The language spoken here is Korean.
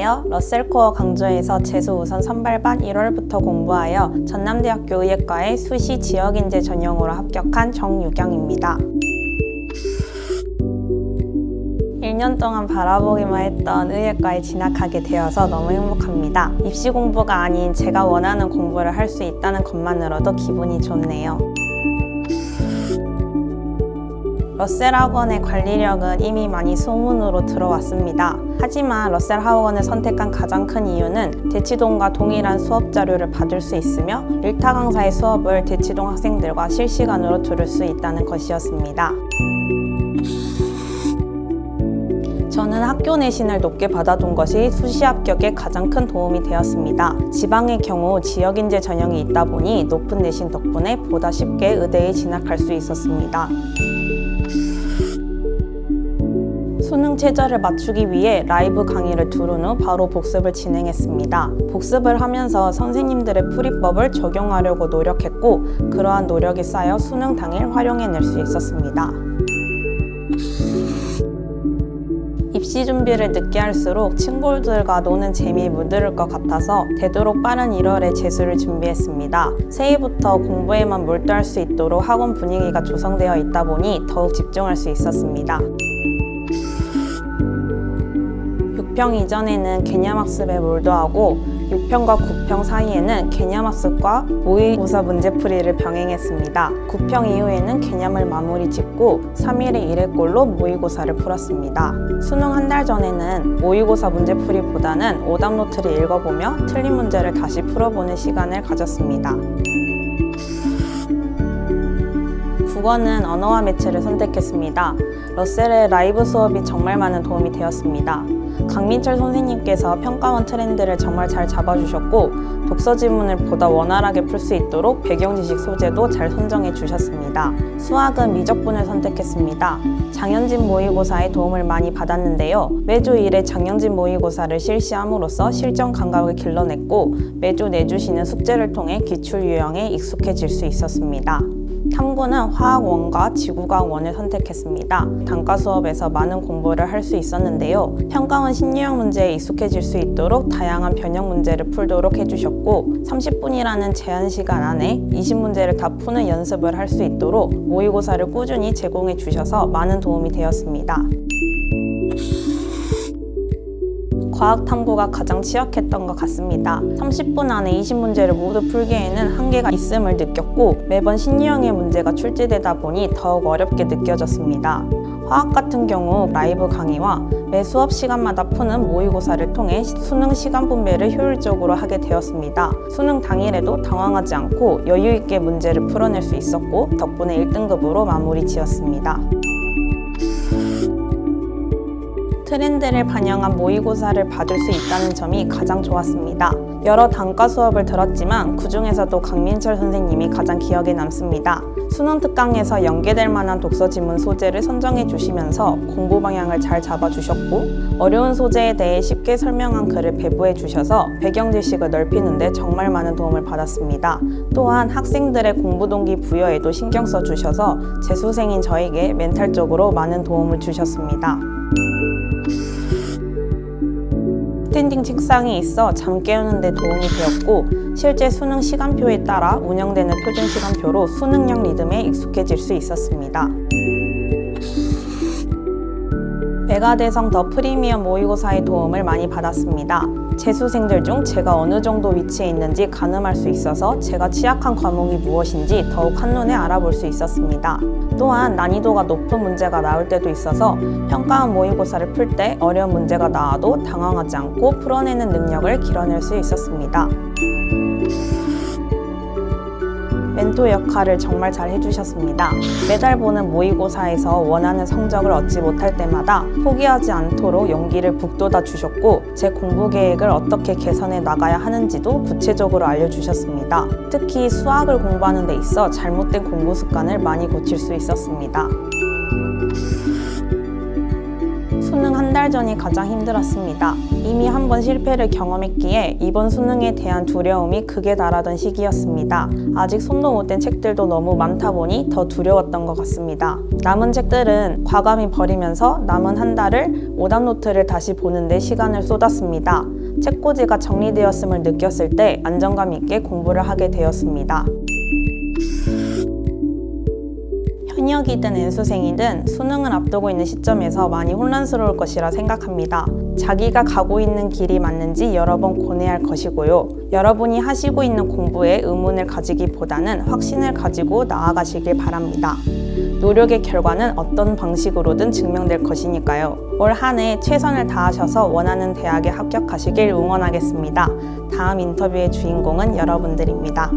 안녕하세요. 러셀코어 강좌에서 재수 우선 선발반 1월부터 공부하여 전남대학교 의예과의 수시 지역인재 전형으로 합격한 정유경입니다. 1년 동안 바라보기만 했던 의예과에 진학하게 되어서 너무 행복합니다. 입시 공부가 아닌 제가 원하는 공부를 할 수 있다는 것만으로도 기분이 좋네요. 러셀 학원의 관리력은 이미 많이 소문으로 들어왔습니다. 하지만 러셀 학원을 선택한 가장 큰 이유는 대치동과 동일한 수업 자료를 받을 수 있으며 일타 강사의 수업을 대치동 학생들과 실시간으로 들을 수 있다는 것이었습니다. 저는 학교 내신을 높게 받아둔 것이 수시 합격에 가장 큰 도움이 되었습니다. 지방의 경우 지역인재 전형이 있다 보니 높은 내신 덕분에 보다 쉽게 의대에 진학할 수 있었습니다. 수능 최저를 맞추기 위해 라이브 강의를 들은 후 바로 복습을 진행했습니다. 복습을 하면서 선생님들의 풀이법을 적용하려고 노력했고 그러한 노력이 쌓여 수능 당일 활용해낼 수 있었습니다. 입시 준비를 늦게 할수록 친구들과 노는 재미에 물들을 것 같아서 되도록 빠른 1월에 재수를 준비했습니다. 새해부터 공부에만 몰두할 수 있도록 학원 분위기가 조성되어 있다 보니 더욱 집중할 수 있었습니다. 6평 이전에는 개념학습에 몰두하고 6평과 9평 사이에는 개념학습과 모의고사 문제풀이를 병행했습니다. 9평 이후에는 개념을 마무리 짓고 3일에 1회꼴로 모의고사를 풀었습니다. 수능 한 달 전에는 모의고사 문제풀이보다는 오답 노트를 읽어보며 틀린 문제를 다시 풀어보는 시간을 가졌습니다. 국어는 언어와 매체를 선택했습니다. 러셀의 라이브 수업이 정말 많은 도움이 되었습니다. 강민철 선생님께서 평가원 트렌드를 정말 잘 잡아주셨고 독서 지문을 보다 원활하게 풀 수 있도록 배경지식 소재도 잘 선정해 주셨습니다. 수학은 미적분을 선택했습니다. 장현진 모의고사에 도움을 많이 받았는데요. 매주 1회 장현진 모의고사를 실시함으로써 실전 감각을 길러냈고 매주 내주시는 숙제를 통해 기출 유형에 익숙해질 수 있었습니다. 탐구는 화학 1과 지구과학 1을 선택했습니다. 단과 수업에서 많은 공부를 할 수 있었는데요. 평가원 신유형 문제에 익숙해질 수 있도록 다양한 변형 문제를 풀도록 해주셨고 30분이라는 제한 시간 안에 20문제를 다 푸는 연습을 할 수 있도록 모의고사를 꾸준히 제공해 주셔서 많은 도움이 되었습니다. 과학탐구가 가장 취약했던 것 같습니다. 30분 안에 20문제를 모두 풀기에는 한계가 있음을 느꼈고 매번 신유형의 문제가 출제되다 보니 더욱 어렵게 느껴졌습니다. 화학 같은 경우 라이브 강의와 매 수업 시간마다 푸는 모의고사를 통해 수능 시간 분배를 효율적으로 하게 되었습니다. 수능 당일에도 당황하지 않고 여유 있게 문제를 풀어낼 수 있었고 덕분에 1등급으로 마무리 지었습니다. 트렌드를 반영한 모의고사를 받을 수 있다는 점이 가장 좋았습니다. 여러 단과 수업을 들었지만 그 중에서도 강민철 선생님이 가장 기억에 남습니다. 수능 특강에서 연계될 만한 독서 지문 소재를 선정해 주시면서 공부 방향을 잘 잡아주셨고 어려운 소재에 대해 쉽게 설명한 글을 배부해 주셔서 배경 지식을 넓히는 데 정말 많은 도움을 받았습니다. 또한 학생들의 공부 동기 부여에도 신경 써 주셔서 재수생인 저에게 멘탈적으로 많은 도움을 주셨습니다. 스탠딩 책상이 있어 잠 깨우는 데 도움이 되었고 실제 수능 시간표에 따라 운영되는 표준 시간표로 수능형 리듬에 익숙해질 수 있었습니다. 메가대성 더 프리미엄 모의고사의 도움을 많이 받았습니다. 재수생들 중 제가 어느 정도 위치에 있는지 가늠할 수 있어서 제가 취약한 과목이 무엇인지 더욱 한눈에 알아볼 수 있었습니다. 또한 난이도가 높은 문제가 나올 때도 있어서 평가원 모의고사를 풀 때 어려운 문제가 나와도 당황하지 않고 풀어내는 능력을 길러낼 수 있었습니다. 멘토 역할을 정말 잘 해주셨습니다. 매달 보는 모의고사에서 원하는 성적을 얻지 못할 때마다 포기하지 않도록 용기를 북돋아 주셨고 제 공부 계획을 어떻게 개선해 나가야 하는지도 구체적으로 알려주셨습니다. 특히 수학을 공부하는 데 있어 잘못된 공부 습관을 많이 고칠 수 있었습니다. 수능 한 달 달 전이 가장 힘들었습니다. 이미 한 번 실패를 경험했기에 이번 수능에 대한 두려움이 극에 달하던 시기였습니다. 아직 손도 못 댄 책들도 너무 많다 보니 더 두려웠던 것 같습니다. 남은 책들은 과감히 버리면서 남은 한 달을 오답노트를 다시 보는데 시간을 쏟았습니다. 책꽂이가 정리되었음을 느꼈을 때 안정감 있게 공부를 하게 되었습니다. 현역이든 N수생이든 수능을 앞두고 있는 시점에서 많이 혼란스러울 것이라 생각합니다. 자기가 가고 있는 길이 맞는지 여러 번 고뇌할 것이고요. 여러분이 하시고 있는 공부에 의문을 가지기보다는 확신을 가지고 나아가시길 바랍니다. 노력의 결과는 어떤 방식으로든 증명될 것이니까요. 올 한 해 최선을 다하셔서 원하는 대학에 합격하시길 응원하겠습니다. 다음 인터뷰의 주인공은 여러분들입니다.